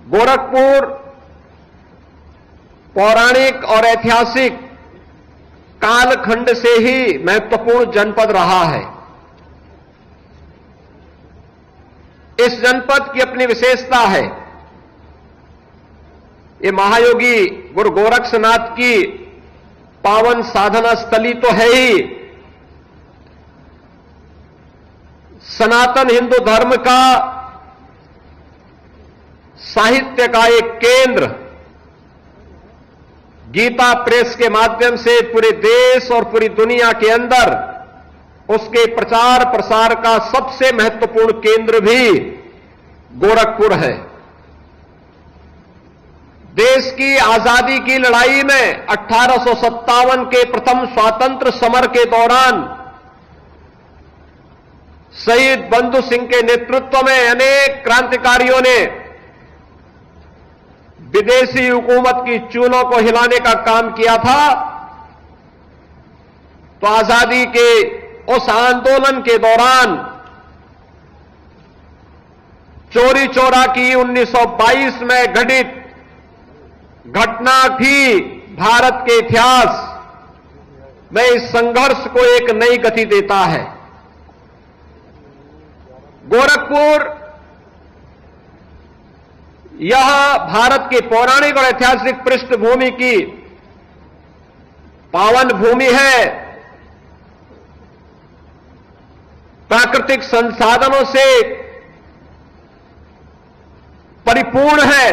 गोरखपुर पौराणिक और ऐतिहासिक कालखंड से ही महत्वपूर्ण जनपद रहा है। इस जनपद की अपनी विशेषता है। ये महायोगी गुरु गोरक्षनाथ की पावन साधना स्थली तो है ही, सनातन हिंदू धर्म का साहित्य का एक केंद्र, गीता प्रेस के माध्यम से पूरे देश और पूरी दुनिया के अंदर उसके प्रचार प्रसार का सबसे महत्वपूर्ण केंद्र भी गोरखपुर है। देश की आजादी की लड़ाई में 1857 के प्रथम स्वातंत्र समर के दौरान शहीद बंधु सिंह के नेतृत्व में अनेक क्रांतिकारियों ने विदेशी हुकूमत की चूलों को हिलाने का काम किया था। तो आजादी के उस आंदोलन के दौरान चोरी चोरा की 1922 में घटित घटना भी भारत के इतिहास में इस संघर्ष को एक नई गति देता है। गोरखपुर यह भारत की पौराणिक और ऐतिहासिक पृष्ठभूमि की पावन भूमि है। प्राकृतिक संसाधनों से परिपूर्ण है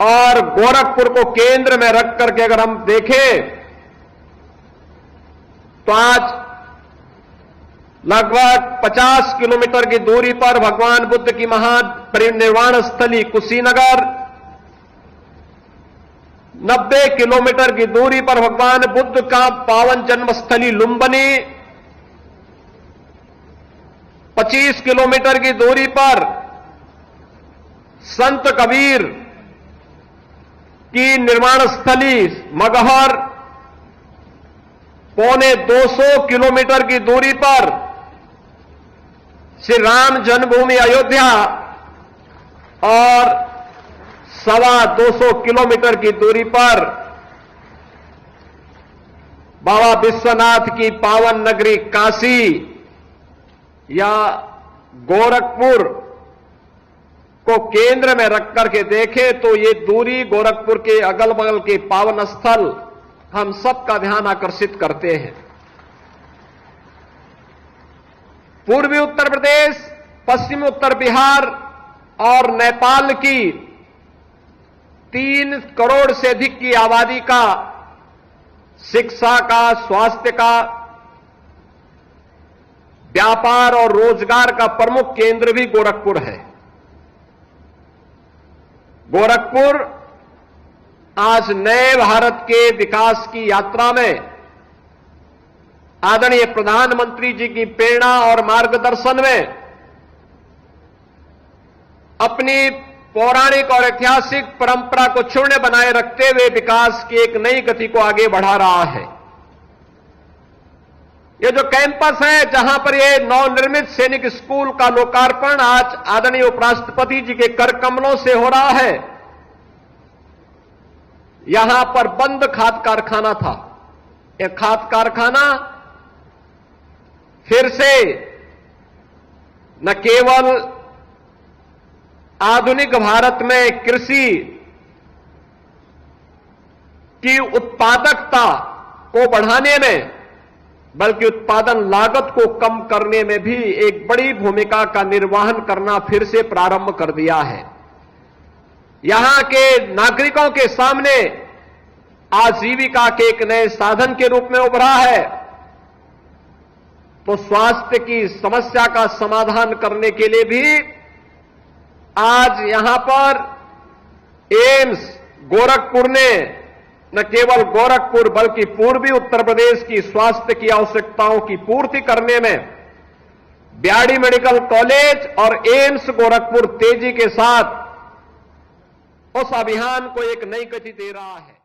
और गोरखपुर को केंद्र में रख करके अगर हम देखें तो आज लगभग 50 किलोमीटर की दूरी पर भगवान बुद्ध की महापरिनिर्वाण स्थली कुशीनगर, 90 किलोमीटर की दूरी पर भगवान बुद्ध का पावन जन्मस्थली लुंबनी, 25 किलोमीटर की दूरी पर संत कबीर की निर्माण स्थली मगहर, पौने 200 किलोमीटर की दूरी पर श्री राम जन्मभूमि अयोध्या और 250 किलोमीटर की दूरी पर बाबा विश्वनाथ की पावन नगरी काशी या गोरखपुर को केंद्र में रख करके देखें तो ये दूरी गोरखपुर के अगल बगल के पावन स्थल हम सबका ध्यान आकर्षित करते हैं। पूर्वी उत्तर प्रदेश, पश्चिमी उत्तर बिहार और नेपाल की 3 करोड़ से अधिक की आबादी का शिक्षा का, स्वास्थ्य का, व्यापार और रोजगार का प्रमुख केंद्र भी गोरखपुर है। गोरखपुर आज नए भारत के विकास की यात्रा में आदरणीय प्रधानमंत्री जी की प्रेरणा और मार्गदर्शन में अपनी पौराणिक और ऐतिहासिक परंपरा को क्षुण्ण बनाए रखते हुए विकास की एक नई गति को आगे बढ़ा रहा है। ये जो कैंपस है जहां पर ये नवनिर्मित सैनिक स्कूल का लोकार्पण आज आदरणीय उपराष्ट्रपति जी के कर कमलों से हो रहा है, यहां पर बंद खाद कारखाना था। यह खाद कारखाना फिर से न केवल आधुनिक भारत में कृषि की उत्पादकता को बढ़ाने में बल्कि उत्पादन लागत को कम करने में भी एक बड़ी भूमिका का निर्वहन करना फिर से प्रारंभ कर दिया है। यहां के नागरिकों के सामने आजीविका के एक नए साधन के रूप में उभरा है। तो स्वास्थ्य की समस्या का समाधान करने के लिए भी आज यहां पर एम्स गोरखपुर ने न केवल गोरखपुर बल्कि पूर्वी उत्तर प्रदेश की स्वास्थ्य की आवश्यकताओं की पूर्ति करने में बीआरडी मेडिकल कॉलेज और एम्स गोरखपुर तेजी के साथ उस अभियान को एक नई गति दे रहा है।